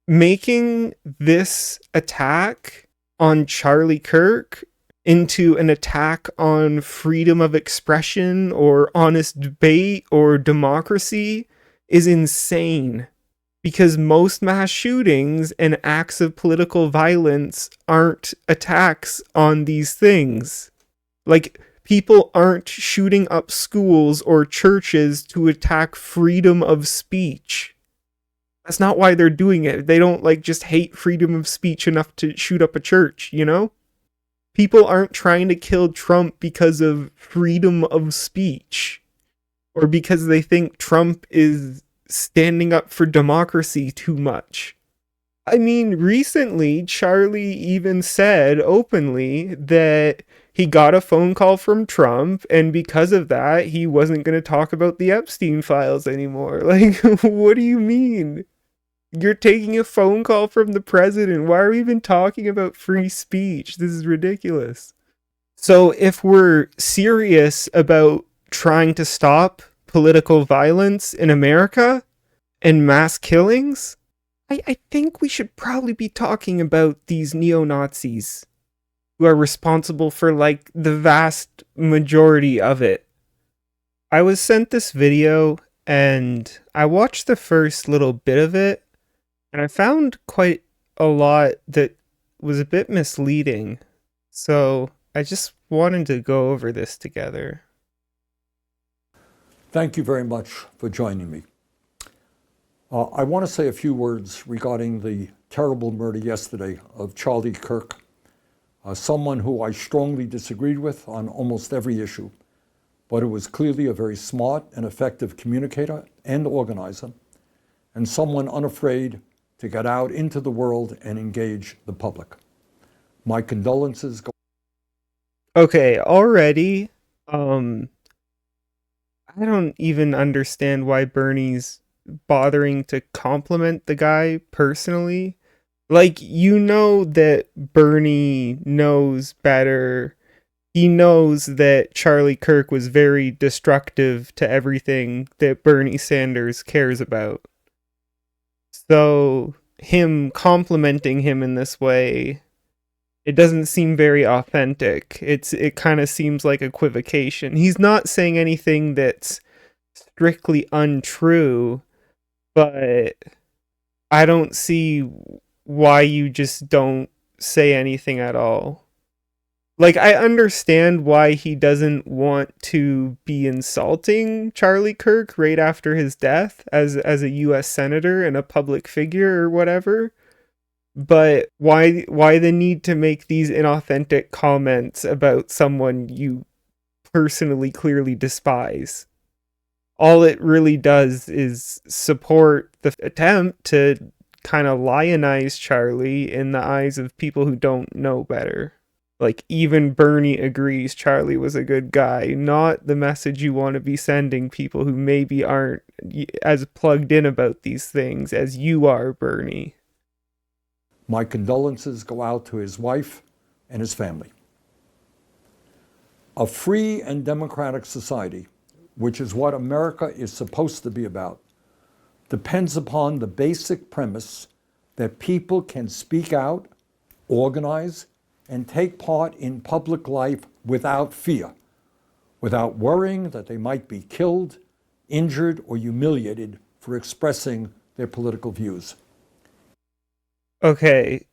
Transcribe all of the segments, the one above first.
Making this attack on Charlie Kirk into an attack on freedom of expression or honest debate or democracy is insane, because most mass shootings and acts of political violence aren't attacks on these things. Like, people aren't shooting up schools or churches to attack freedom of speech. That's not why they're doing it. They don't like just hate freedom of speech enough to shoot up a church, you know? People aren't trying to kill Trump because of freedom of speech or because they think Trump is standing up for democracy too much. I mean, recently, Charlie even said openly that he got a phone call from Trump, and because of that, he wasn't going to talk about the Epstein files anymore. Like, what do you mean? You're taking a phone call from the president. Why are we even talking about free speech? This is ridiculous. So, if we're serious about trying to stop political violence in America and mass killings, I think we should probably be talking about these neo-Nazis who are responsible for like the vast majority of it. I was sent this video and I watched the first little bit of it, and I found quite a lot that was a bit misleading. So I just wanted to go over this together. Thank you very much for joining me. I want to say a few words regarding the terrible murder yesterday of Charlie Kirk, someone who I strongly disagreed with on almost every issue, but who was clearly a very smart and effective communicator and organizer, and someone unafraid to get out into the world and engage the public. My condolences go. Okay, already, I don't even understand why Bernie's bothering to compliment the guy personally. Like, you know that Bernie knows better. He knows that Charlie Kirk was very destructive to everything that Bernie Sanders cares about. So, him complimenting him in this way, it doesn't seem very authentic. It kind of seems like equivocation. He's not saying anything that's strictly untrue, but I don't see why you just don't say anything at all. Like, I understand why he doesn't want to be insulting Charlie Kirk right after his death as a US senator and a public figure or whatever. But why the need to make these inauthentic comments about someone you personally clearly despise? All it really does is support the attempt to kind of lionize Charlie in the eyes of people who don't know better. Like, even Bernie agrees Charlie was a good guy, not the message you want to be sending people who maybe aren't as plugged in about these things as you are, Bernie. My condolences go out to his wife and his family. A free and democratic society, which is what America is supposed to be about, depends upon the basic premise that people can speak out, organize, and take part in public life without fear, without worrying that they might be killed, injured, or humiliated for expressing their political views. Okay,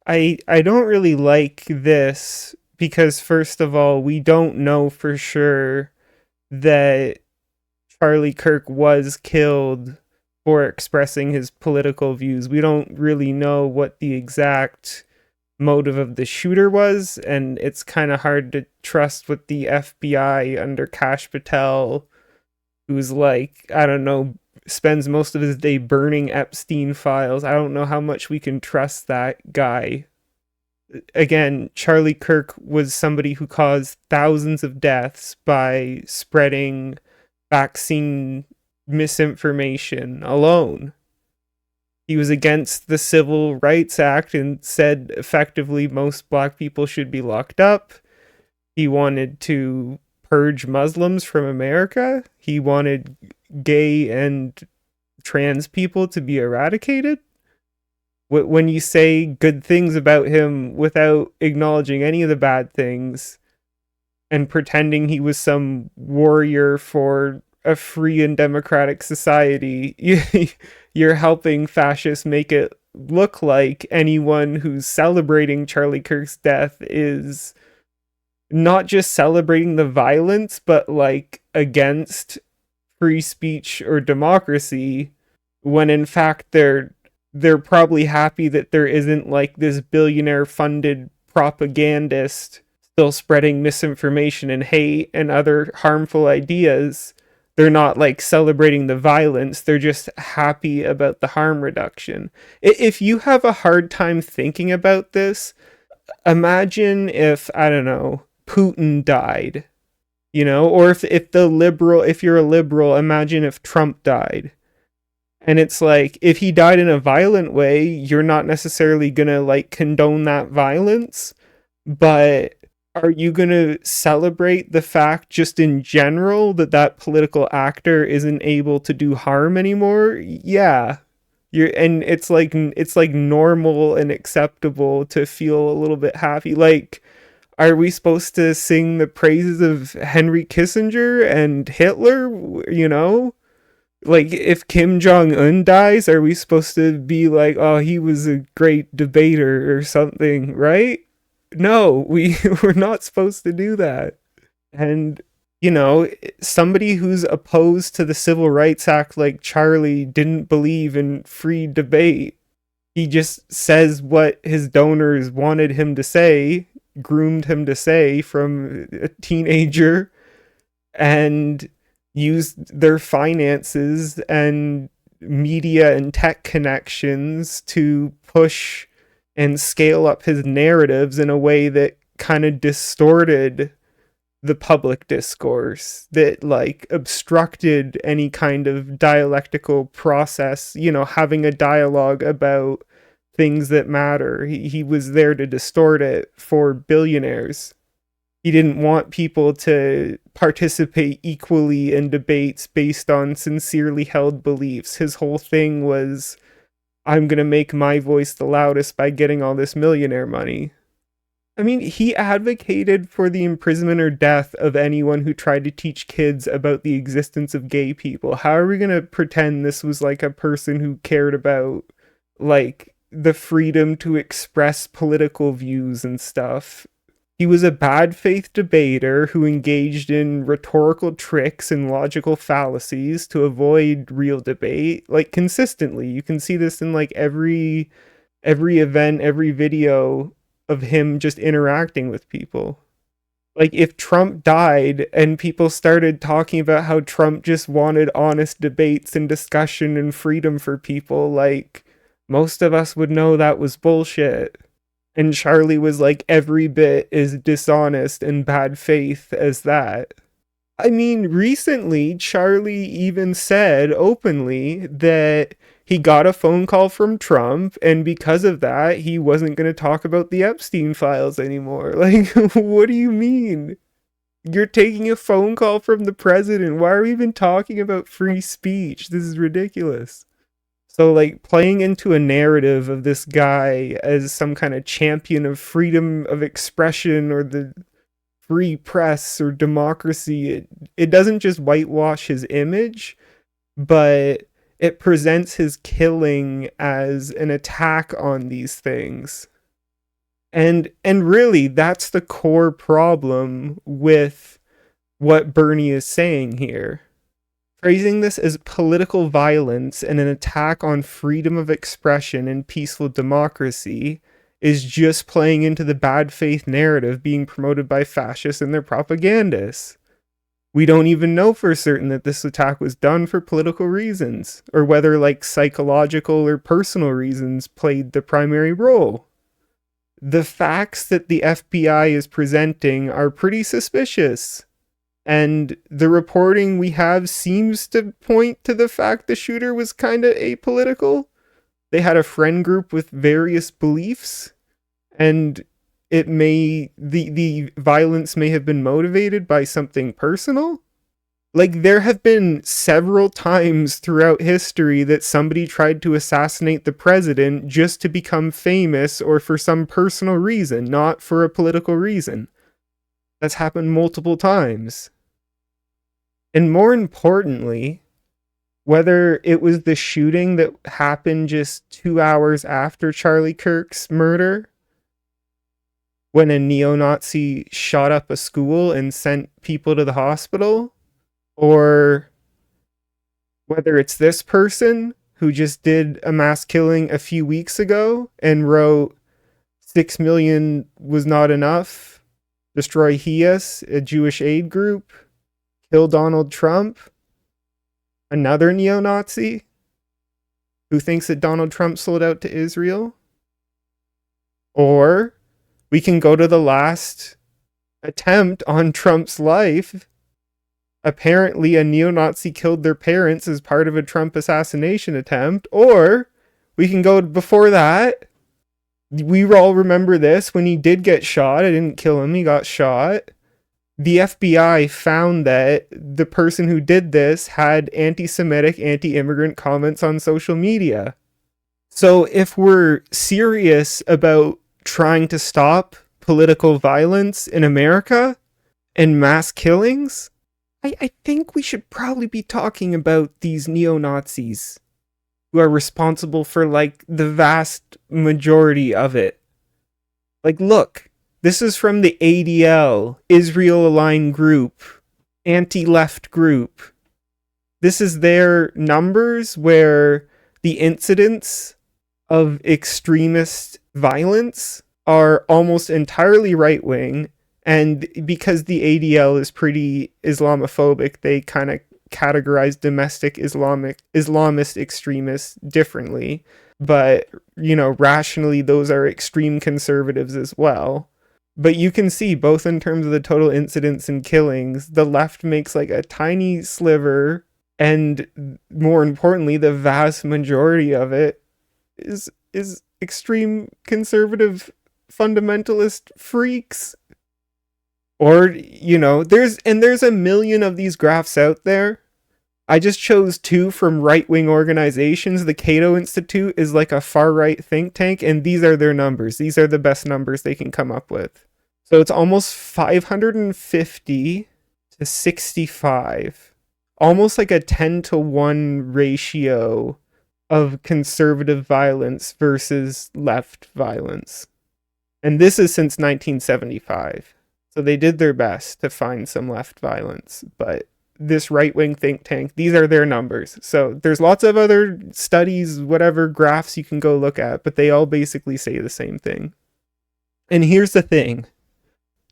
I don't really like this because, first of all, we don't know for sure that Charlie Kirk was killed for expressing his political views. We don't really know what the exact motive of the shooter was, and it's kind of hard to trust what the FBI under Kash Patel, who's like, I don't know, spends most of his day burning Epstein files. I don't know how much we can trust that guy. Again, Charlie Kirk was somebody who caused thousands of deaths by spreading vaccine misinformation alone. He was against the Civil Rights Act and said effectively most black people should be locked up. He wanted to purge Muslims from America. He wanted gay and trans people to be eradicated. When you say good things about him without acknowledging any of the bad things and pretending he was some warrior for a free and democratic society, you're helping fascists make it look like anyone who's celebrating Charlie Kirk's death is not just celebrating the violence, but like against free speech or democracy, when in fact they're probably happy that there isn't like this billionaire funded propagandist still spreading misinformation and hate and other harmful ideas. They're not like celebrating the violence, they're just happy about the harm reduction. If you have a hard time thinking about this, imagine if, I don't know, Putin died, or if you're a liberal, imagine if Trump died. And it's like, if he died in a violent way, you're not necessarily gonna like condone that violence, but are you gonna celebrate the fact just in general that that political actor isn't able to do harm anymore? Yeah. And it's like normal and acceptable to feel a little bit happy. Like, are we supposed to sing the praises of Henry Kissinger and Hitler, Like, if Kim Jong-un dies, are we supposed to be like, oh, he was a great debater or something, right? No, we're not supposed to do that. And, somebody who's opposed to the Civil Rights Act like Charlie didn't believe in free debate. He just says what his donors wanted him to say, groomed him to say from a teenager, and used their finances and media and tech connections to push and scale up his narratives in a way that kind of distorted the public discourse, that like obstructed any kind of dialectical process, having a dialogue about things that matter. He was there to distort it for billionaires. He didn't want people to participate equally in debates based on sincerely held beliefs. His whole thing was, I'm going to make my voice the loudest by getting all this millionaire money. I mean, he advocated for the imprisonment or death of anyone who tried to teach kids about the existence of gay people. How are we going to pretend this was like a person who cared about like the freedom to express political views and stuff? He was a bad faith debater who engaged in rhetorical tricks and logical fallacies to avoid real debate, like consistently. You can see this in like every event, every video of him just interacting with people. Like, if Trump died and people started talking about how Trump just wanted honest debates and discussion and freedom for people, like, most of us would know that was bullshit. And Charlie was like every bit as dishonest and bad faith as that. I mean, recently, Charlie even said openly that he got a phone call from Trump, and because of that, he wasn't going to talk about the Epstein files anymore. Like, what do you mean? You're taking a phone call from the president. Why are we even talking about free speech? This is ridiculous. So, like, playing into a narrative of this guy as some kind of champion of freedom of expression or the free press or democracy, it doesn't just whitewash his image, but it presents his killing as an attack on these things. And really, that's the core problem with what Bernie is saying here. Phrasing this as political violence and an attack on freedom of expression and peaceful democracy is just playing into the bad faith narrative being promoted by fascists and their propagandists. We don't even know for certain that this attack was done for political reasons, or whether like psychological or personal reasons played the primary role. The facts that the FBI is presenting are pretty suspicious. And the reporting we have seems to point to the fact the shooter was kind of apolitical. They had a friend group with various beliefs, and the violence may have been motivated by something personal. Like, there have been several times throughout history that somebody tried to assassinate the president just to become famous or for some personal reason, not for a political reason. That's happened multiple times. And more importantly, whether it was the shooting that happened just 2 hours after Charlie Kirk's murder, when a neo-Nazi shot up a school and sent people to the hospital, or whether it's this person who just did a mass killing a few weeks ago and wrote 6 million was not enough, destroy HIAS, a Jewish aid group, kill Donald Trump, another neo-Nazi who thinks that Donald Trump sold out to Israel. Or we can go to the last attempt on Trump's life. Apparently, a neo-Nazi killed their parents as part of a Trump assassination attempt. Or we can go before that. We all remember this. When he did get shot, I didn't kill him, he got shot. The FBI found that the person who did this had anti-Semitic, anti-immigrant comments on social media. So if we're serious about trying to stop political violence in America and mass killings, I think we should probably be talking about these neo-Nazis who are responsible for, like, the vast majority of it. Like, look, this is from the ADL, Israel Aligned Group, anti-left group. This is their numbers where the incidents of extremist violence are almost entirely right-wing, and because the ADL is pretty Islamophobic, they kind of categorize domestic Islamist extremists differently. But, rationally, those are extreme conservatives as well. But you can see, both in terms of the total incidents and killings, the left makes like a tiny sliver, and more importantly, the vast majority of it is extreme conservative fundamentalist freaks. Or, there's a million of these graphs out there. I just chose 2 from right-wing organizations. The Cato Institute is like a far-right think tank, and these are their numbers. These are the best numbers they can come up with. So it's almost 550 to 65. Almost like a 10-to-1 ratio of conservative violence versus left violence. And this is since 1975. So they did their best to find some left violence, but this right-wing think tank, these are their numbers. So there's lots of other studies, whatever graphs you can go look at, but they all basically say the same thing. And here's the thing.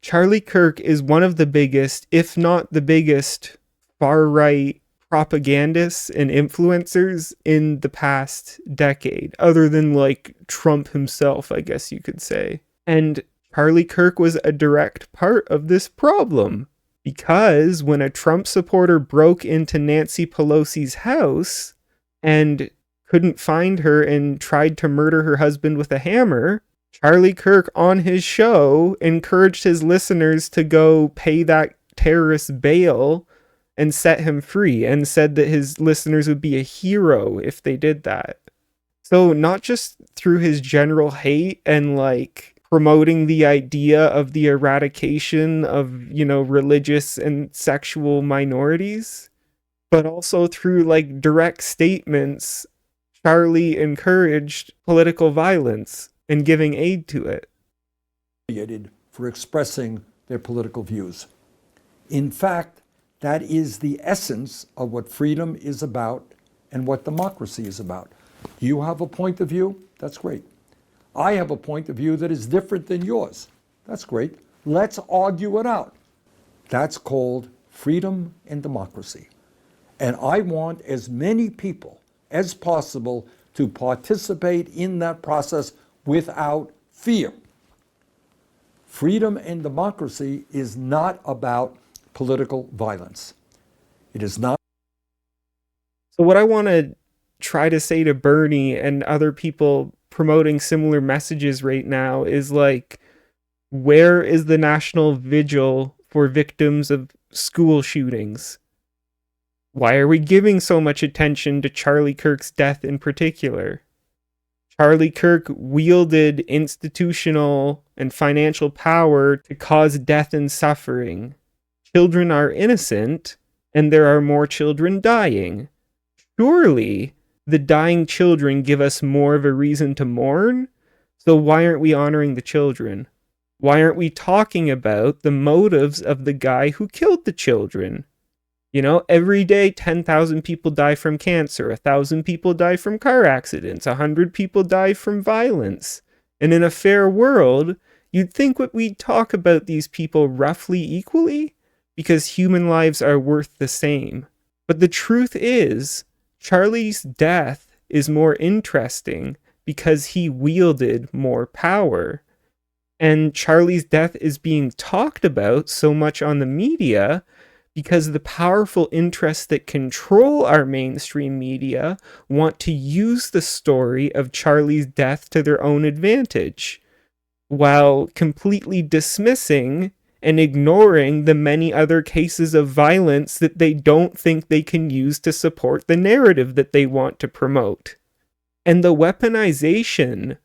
Charlie Kirk is one of the biggest, if not the biggest, far-right propagandists and influencers in the past decade, other than like Trump himself, I guess you could say. And Charlie Kirk was a direct part of this problem, because when a Trump supporter broke into Nancy Pelosi's house and couldn't find her and tried to murder her husband with a hammer, Charlie Kirk on his show encouraged his listeners to go pay that terrorist bail and set him free, and said that his listeners would be a hero if they did that. So not just through his general hate and like promoting the idea of the eradication of, religious and sexual minorities, but also through like direct statements, Charlie encouraged political violence and giving aid to it. For expressing their political views. In fact, that is the essence of what freedom is about and what democracy is about. You have a point of view, that's great. I have a point of view that is different than yours. That's great. Let's argue it out. That's called freedom and democracy. And I want as many people as possible to participate in that process without fear. Freedom and democracy is not about political violence. It is not. So what I want to try to say to Bernie and other people promoting similar messages right now is like, where is the national vigil for victims of school shootings? Why are we giving so much attention to Charlie Kirk's death in particular? Charlie Kirk wielded institutional and financial power to cause death and suffering. Children are innocent, and there are more children dying. Surely, the dying children give us more of a reason to mourn? So why aren't we honoring the children? Why aren't we talking about the motives of the guy who killed the children? You know, every day 10,000 people die from cancer, 1,000 people die from car accidents, 100 people die from violence. And in a fair world, you'd think we'd talk about these people roughly equally, because human lives are worth the same. But the truth is, Charlie's death is more interesting because he wielded more power. And Charlie's death is being talked about so much on the media because the powerful interests that control our mainstream media want to use the story of Charlie's death to their own advantage, while completely dismissing and ignoring the many other cases of violence that they don't think they can use to support the narrative that they want to promote. And the weaponization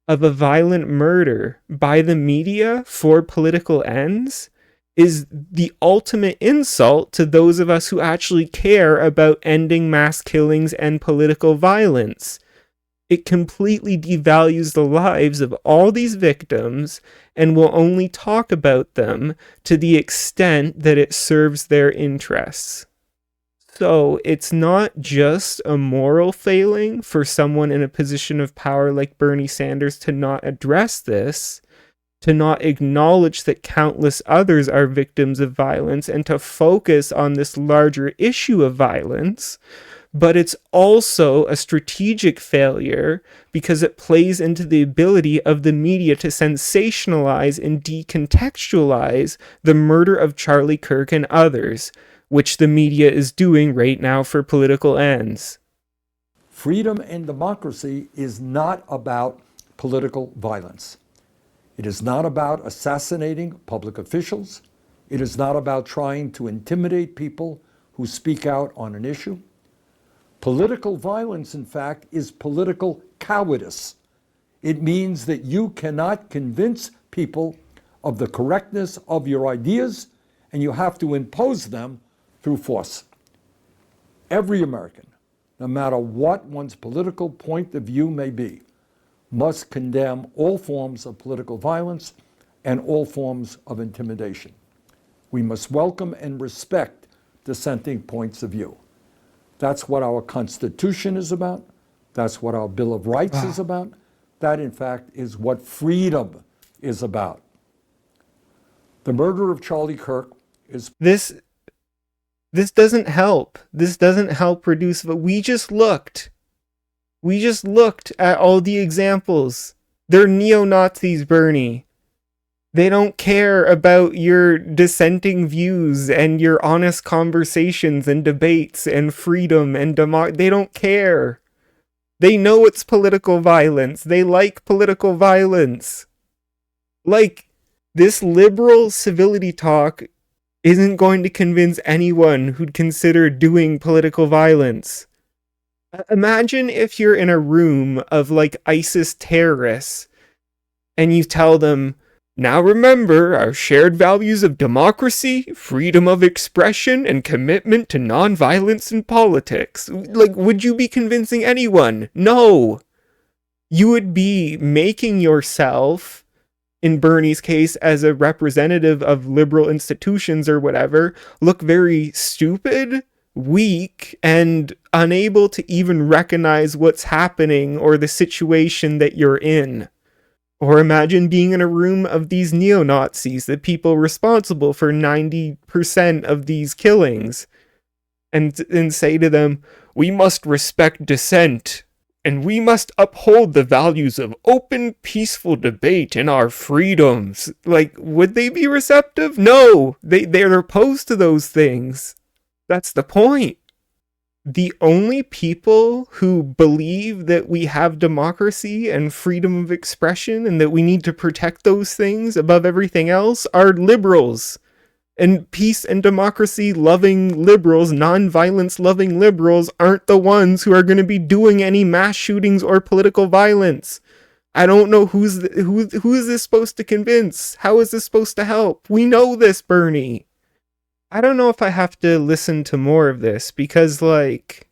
of a violent murder by the media for political ends is the ultimate insult to those of us who actually care about ending mass killings and political violence. It completely devalues the lives of all these victims and will only talk about them to the extent that it serves their interests. So it's not just a moral failing for someone in a position of power like Bernie Sanders to not address this, to not acknowledge that countless others are victims of violence, and to focus on this larger issue of violence, but it's also a strategic failure because it plays into the ability of the media to sensationalize and decontextualize the murder of Charlie Kirk and others, which the media is doing right now for political ends. Freedom and democracy is not about political violence. It is not about assassinating public officials. It is not about trying to intimidate people who speak out on an issue. Political violence, in fact, is political cowardice. It means that you cannot convince people of the correctness of your ideas, and you have to impose them through force. Every American, no matter what one's political point of view may be, must condemn all forms of political violence and all forms of intimidation. We must welcome and respect dissenting points of view. That's what our Constitution is about. That's what our Bill of Rights is about. That, in fact, is what freedom is about. The murder of Charlie Kirk is... This doesn't help. This doesn't help reduce, but we just looked at all the examples. They're neo-Nazis, Bernie. They don't care about your dissenting views and your honest conversations and debates and freedom and they don't care. They know it's political violence. They like political violence. Like, this liberal civility talk isn't going to convince anyone who'd consider doing political violence. Imagine if you're in a room of like ISIS terrorists and you tell them, now remember our shared values of democracy, freedom of expression, and commitment to nonviolence in politics. Like, would you be convincing anyone? No. You would be making yourself, in Bernie's case, as a representative of liberal institutions or whatever, look very stupid, weak, and unable to even recognize what's happening or the situation that you're in. Or imagine being in a room of these neo-Nazis, the people responsible for 90% of these killings, and say to them, we must respect dissent, and we must uphold the values of open, peaceful debate and our freedoms. Like, would they be receptive? No! They're opposed to those things. That's the point. The only people who believe that we have democracy and freedom of expression and that we need to protect those things above everything else are liberals. And peace and democracy loving liberals, non-violence loving liberals, aren't the ones who are going to be doing any mass shootings or political violence. I don't know who is this supposed to convince? How is this supposed to help? We know this, Bernie. I don't know if I have to listen to more of this, because like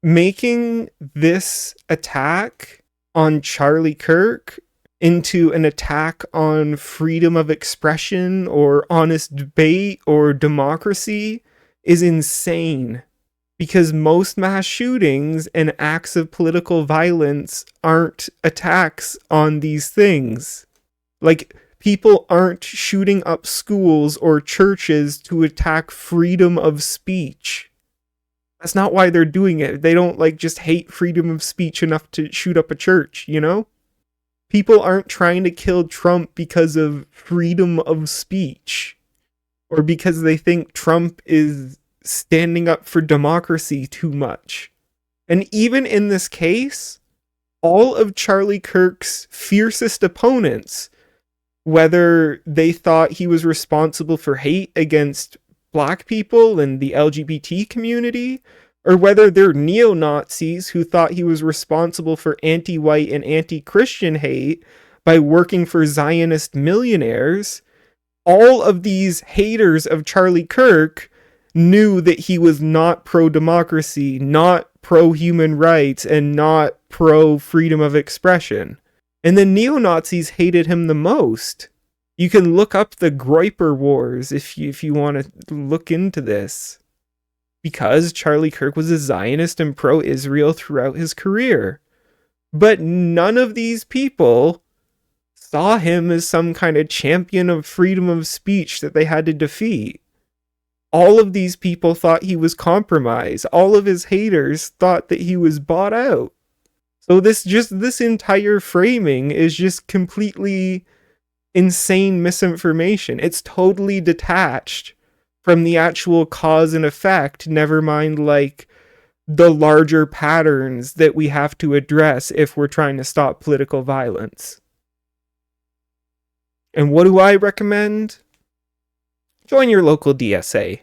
making this attack on Charlie Kirk into an attack on freedom of expression or honest debate or democracy is insane. Because most mass shootings and acts of political violence aren't attacks on these things. Like, people aren't shooting up schools or churches to attack freedom of speech. That's not why they're doing it. They don't like just hate freedom of speech enough to shoot up a church, you know? People aren't trying to kill Trump because of freedom of speech or because they think Trump is standing up for democracy too much. And even in this case, all of Charlie Kirk's fiercest opponents, whether they thought he was responsible for hate against black people and the LGBT community, or whether they're neo-Nazis who thought he was responsible for anti-white and anti-Christian hate by working for Zionist millionaires, all of these haters of Charlie Kirk knew that he was not pro-democracy, not pro-human rights, and not pro-freedom of expression. And the neo-Nazis hated him the most. You can look up the groyper wars if you want to look into this. Because Charlie Kirk was a Zionist and pro-Israel throughout his career. But none of these people saw him as some kind of champion of freedom of speech that they had to defeat. All of these people thought he was compromised. All of his haters thought that he was bought out. So this entire framing is just completely insane misinformation. It's totally detached from the actual cause and effect, never mind like the larger patterns that we have to address if we're trying to stop political violence. And what do I recommend? Join your local DSA.